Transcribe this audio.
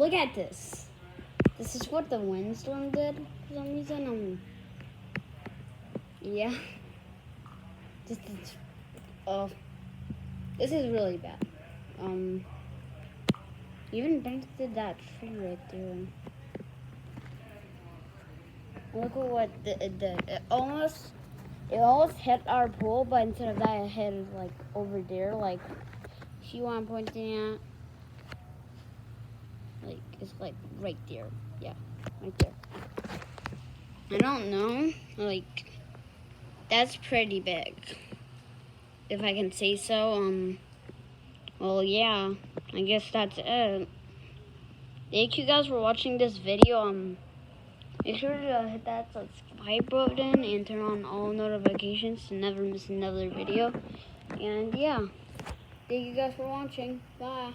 Look at this. This is what the windstorm did for some reason. Yeah. This is really bad. Even Banks did that tree right there. Look at what it did. It almost hit our pool, but instead of that, it hit like over there, like see what I'm pointing at. Like it's like right there. Yeah, right there. I don't know. Like that's pretty big, if I can say so. Well, yeah. I guess that's it. Thank you guys for watching this video. Make sure to hit that subscribe button and turn on all notifications to never miss another video. And yeah, thank you guys for watching. Bye.